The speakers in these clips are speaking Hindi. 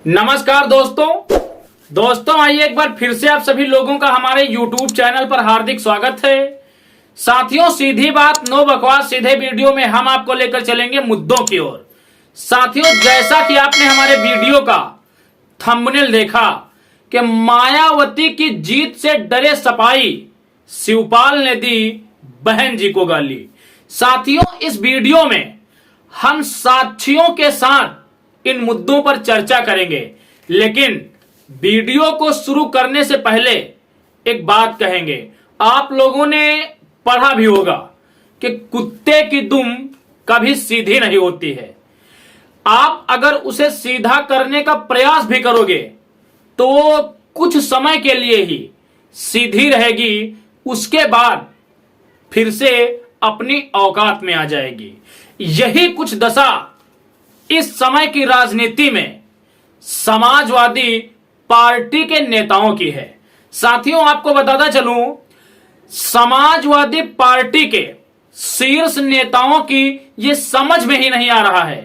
नमस्कार दोस्तों आइए एक बार फिर से आप सभी लोगों का हमारे YouTube चैनल पर हार्दिक स्वागत है। साथियों, सीधी बात नो बकवास सीधे वीडियो में हम आपको लेकर चलेंगे मुद्दों की ओर। साथियों, जैसा कि आपने हमारे वीडियो का थंबनेल देखा कि मायावती की जीत से डरे सपाई, शिवपाल ने दी बहन जी को गाली। साथियों, इस वीडियो में हम साक्ष्यों के साथ इन मुद्दों पर चर्चा करेंगे, लेकिन वीडियो को शुरू करने से पहले एक बात कहेंगे। आप लोगों ने पढ़ा भी होगा कि कुत्ते की दुम कभी सीधी नहीं होती है। आप अगर उसे सीधा करने का प्रयास भी करोगे तो कुछ समय के लिए ही सीधी रहेगी, उसके बाद फिर से अपनी औकात में आ जाएगी। यही कुछ दशा इस समय की राजनीति में समाजवादी पार्टी के नेताओं की है। साथियों, आपको बताता चलूं, समाजवादी पार्टी के शीर्ष नेताओं की यह समझ में ही नहीं आ रहा है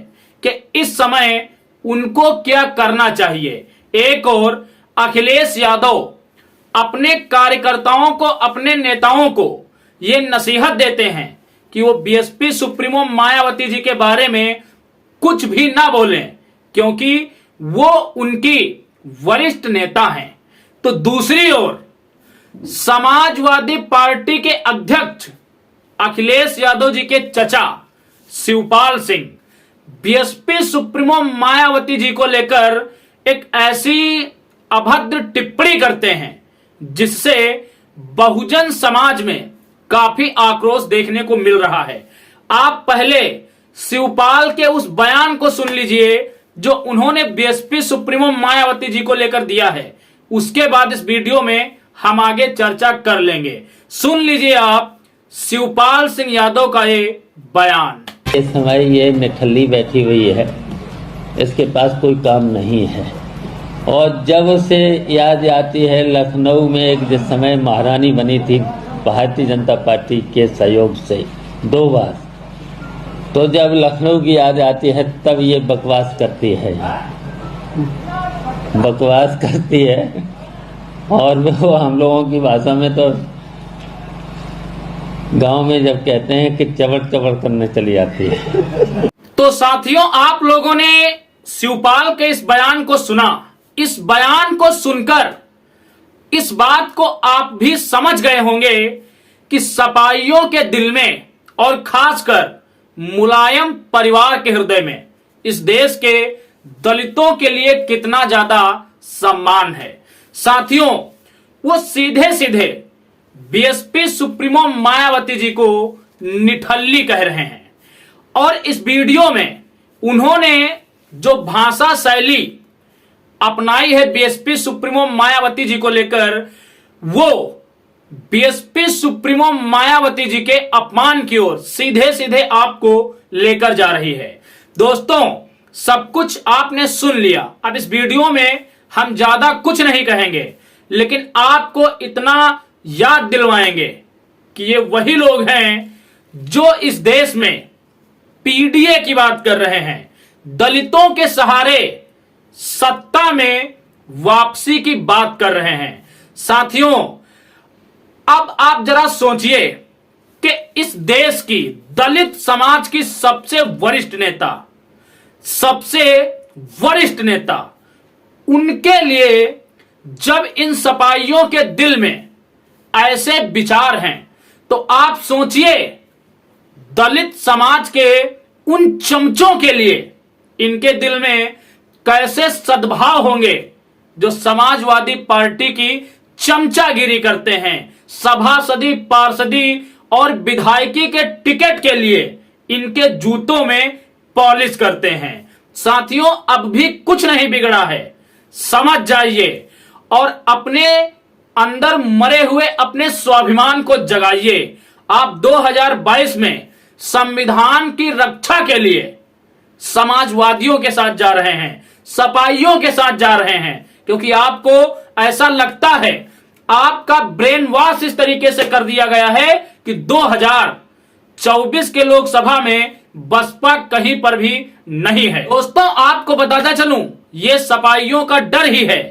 कि इस समय उनको क्या करना चाहिए। एक और अखिलेश यादव अपने कार्यकर्ताओं को, अपने नेताओं को यह नसीहत देते हैं कि वो बीएसपी सुप्रीमो मायावती जी के बारे में कुछ भी ना बोलें, क्योंकि वो उनकी वरिष्ठ नेता हैं। तो दूसरी ओर समाजवादी पार्टी के अध्यक्ष अखिलेश यादव जी के चचा शिवपाल सिंह बीएसपी सुप्रीमो मायावती जी को लेकर एक ऐसी अभद्र टिप्पणी करते हैं जिससे बहुजन समाज में काफी आक्रोश देखने को मिल रहा है। आप पहले शिवपाल के उस बयान को सुन लीजिए जो उन्होंने बीएसपी सुप्रीमो मायावती जी को लेकर दिया है। उसके बाद इस वीडियो में हम आगे चर्चा कर लेंगे। सुन लीजिए आप शिवपाल सिंह यादव का ये बयान। इस समय ये निठल्ली बैठी हुई है, इसके पास कोई काम नहीं है। और जब उसे याद आती है लखनऊ में एक जिस समय महारानी बनी थी भारतीय जनता पार्टी के सहयोग से 2 बार, तो जब लखनऊ की याद आती है तब ये बकवास करती है, बकवास करती है। और वो हम लोगों की भाषा में तो गांव में जब कहते हैं कि चबड़ चबड़ करने चली जाती है। तो साथियों, आप लोगों ने शिवपाल के इस बयान को सुना। इस बयान को सुनकर इस बात को आप भी समझ गए होंगे कि सपाइयों के दिल में और खासकर मुलायम परिवार के हृदय में इस देश के दलितों के लिए कितना ज्यादा सम्मान है। साथियों, वो सीधे सीधे बीएसपी सुप्रीमो मायावती जी को निठल्ली कह रहे हैं। और इस वीडियो में उन्होंने जो भाषा शैली अपनाई है बीएसपी सुप्रीमो मायावती जी को लेकर, वो बीएसपी सुप्रीमो मायावती जी के अपमान की ओर सीधे सीधे आपको लेकर जा रही है। दोस्तों, सब कुछ आपने सुन लिया। अब इस वीडियो में हम ज्यादा कुछ नहीं कहेंगे, लेकिन आपको इतना याद दिलवाएंगे कि ये वही लोग हैं जो इस देश में पीडीए की बात कर रहे हैं, दलितों के सहारे सत्ता में वापसी की बात कर रहे हैं। साथियों, अब आप जरा सोचिए कि इस देश की दलित समाज की सबसे वरिष्ठ नेता उनके लिए जब इन सपाइयों के दिल में ऐसे विचार हैं, तो आप सोचिए दलित समाज के उन चमचों के लिए इनके दिल में कैसे सद्भाव होंगे जो समाजवादी पार्टी की चमचागिरी करते हैं, सभासदी, पार्षदी और विधायकी के टिकट के लिए इनके जूतों में पॉलिश करते हैं। साथियों, अब भी कुछ नहीं बिगड़ा है, समझ जाइए और अपने अंदर मरे हुए अपने स्वाभिमान को जगाइए। आप 2022 में संविधान की रक्षा के लिए समाजवादियों के साथ जा रहे हैं, सपाइयों के साथ जा रहे हैं, क्योंकि आपको ऐसा लगता है, आपका ब्रेन वॉश इस तरीके से कर दिया गया है कि 2024 के लोकसभा में बसपा कहीं पर भी नहीं है। दोस्तों, आपको बताता चलूं ये सपाइयों का डर ही है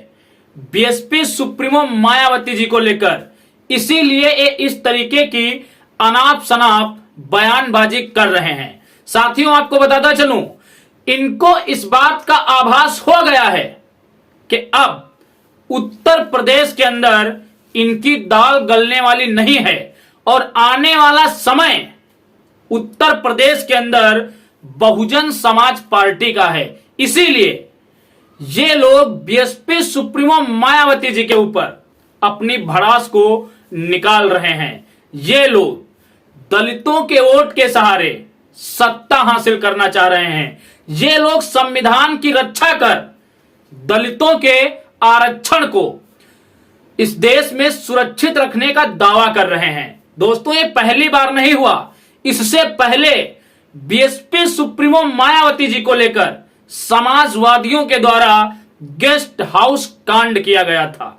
बीएसपी सुप्रीमो मायावती जी को लेकर, इसीलिए ये इस तरीके की अनाप शनाप बयानबाजी कर रहे हैं। साथियों, आपको बताता चलूं, इनको इस बात का आभास हो गया है कि अब उत्तर प्रदेश के अंदर इनकी दाल गलने वाली नहीं है और आने वाला समय उत्तर प्रदेश के अंदर बहुजन समाज पार्टी का है। इसीलिए ये लोग बीएसपी सुप्रीमो मायावती जी के ऊपर अपनी भड़ास को निकाल रहे हैं। ये लोग दलितों के वोट के सहारे सत्ता हासिल करना चाह रहे हैं। ये लोग संविधान की रक्षा कर दलितों के आरक्षण को इस देश में सुरक्षित रखने का दावा कर रहे हैं। दोस्तों, ये पहली बार नहीं हुआ, इससे पहले बीएसपी सुप्रीमो मायावती जी को लेकर समाजवादियों के द्वारा गेस्ट हाउस कांड किया गया था।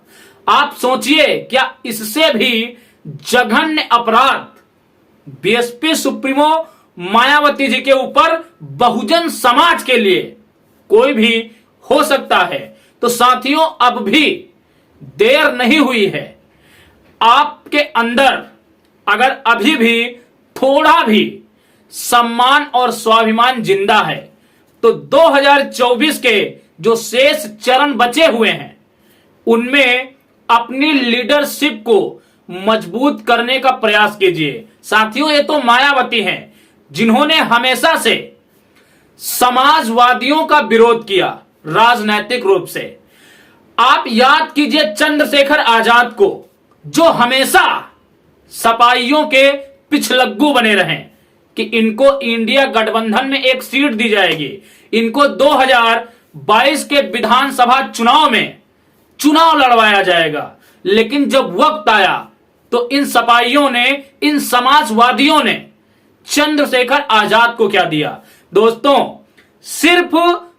आप सोचिए, क्या इससे भी जघन्य अपराध बीएसपी सुप्रीमो मायावती जी के ऊपर बहुजन समाज के लिए कोई भी हो सकता है? तो साथियों, अब भी देर नहीं हुई है। आपके अंदर अगर अभी भी थोड़ा भी सम्मान और स्वाभिमान जिंदा है तो 2024 के जो शेष चरण बचे हुए हैं उनमें अपनी लीडरशिप को मजबूत करने का प्रयास कीजिए। साथियों, ये तो मायावती हैं जिन्होंने हमेशा से समाजवादियों का विरोध किया राजनैतिक रूप से। आप याद कीजिए चंद्रशेखर आजाद को, जो हमेशा सपाइयों के पिछलग्गू बने रहे कि इनको इंडिया गठबंधन में एक सीट दी जाएगी, इनको 2022 के विधानसभा चुनाव में चुनाव लड़वाया जाएगा। लेकिन जब वक्त आया तो इन सपाइयों ने, इन समाजवादियों ने चंद्रशेखर आजाद को क्या दिया? दोस्तों, सिर्फ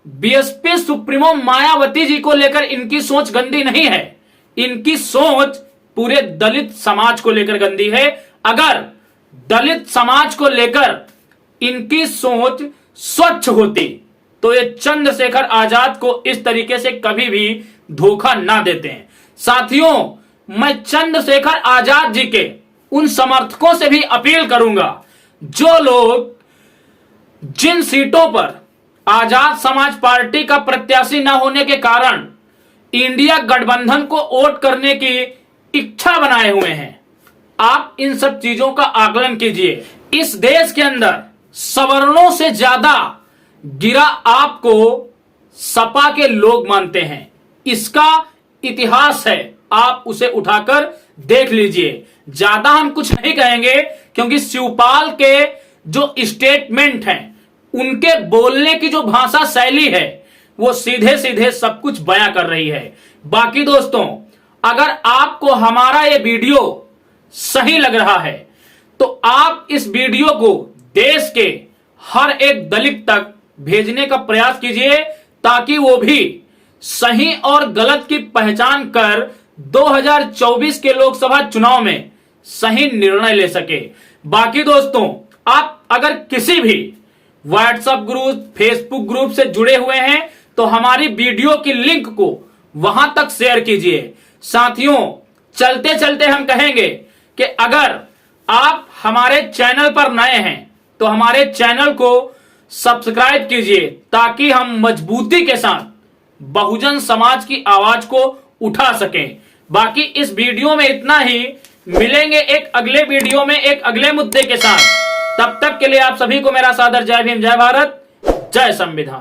बीएसपी सुप्रीमो मायावती जी को लेकर इनकी सोच गंदी नहीं है, इनकी सोच पूरे दलित समाज को लेकर गंदी है। अगर दलित समाज को लेकर इनकी सोच स्वच्छ होती तो ये चंद्रशेखर आजाद को इस तरीके से कभी भी धोखा ना देते हैं। साथियों, मैं चंद्रशेखर आजाद जी के उन समर्थकों से भी अपील करूंगा जो लोग जिन सीटों पर आजाद समाज पार्टी का प्रत्याशी न होने के कारण इंडिया गठबंधन को वोट करने की इच्छा बनाए हुए हैं, आप इन सब चीजों का आकलन कीजिए। इस देश के अंदर सवर्णों से ज्यादा गिरा आपको सपा के लोग मानते हैं, इसका इतिहास है, आप उसे उठाकर देख लीजिए। ज्यादा हम कुछ नहीं कहेंगे क्योंकि शिवपाल के जो स्टेटमेंट हैं, उनके बोलने की जो भाषा शैली है वो सीधे सीधे सब कुछ बयां कर रही है। बाकी दोस्तों, अगर आपको हमारा ये वीडियो सही लग रहा है तो आप इस वीडियो को देश के हर एक दलित तक भेजने का प्रयास कीजिए ताकि वो भी सही और गलत की पहचान कर 2024 के लोकसभा चुनाव में सही निर्णय ले सके। बाकी दोस्तों, आप अगर किसी भी व्हाट्सएप ग्रुप, फेसबुक ग्रुप से जुड़े हुए हैं तो हमारी वीडियो की लिंक को वहां तक शेयर कीजिए। साथियों, चलते चलते हम कहेंगे कि अगर आप हमारे चैनल पर नए हैं तो हमारे चैनल को सब्सक्राइब कीजिए ताकि हम मजबूती के साथ बहुजन समाज की आवाज को उठा सकें। बाकी इस वीडियो में इतना ही, मिलेंगे एक अगले वीडियो में एक अगले मुद्दे के साथ। तब तक के लिए आप सभी को मेरा सादर जय भीम, जय भारत, जय संविधान।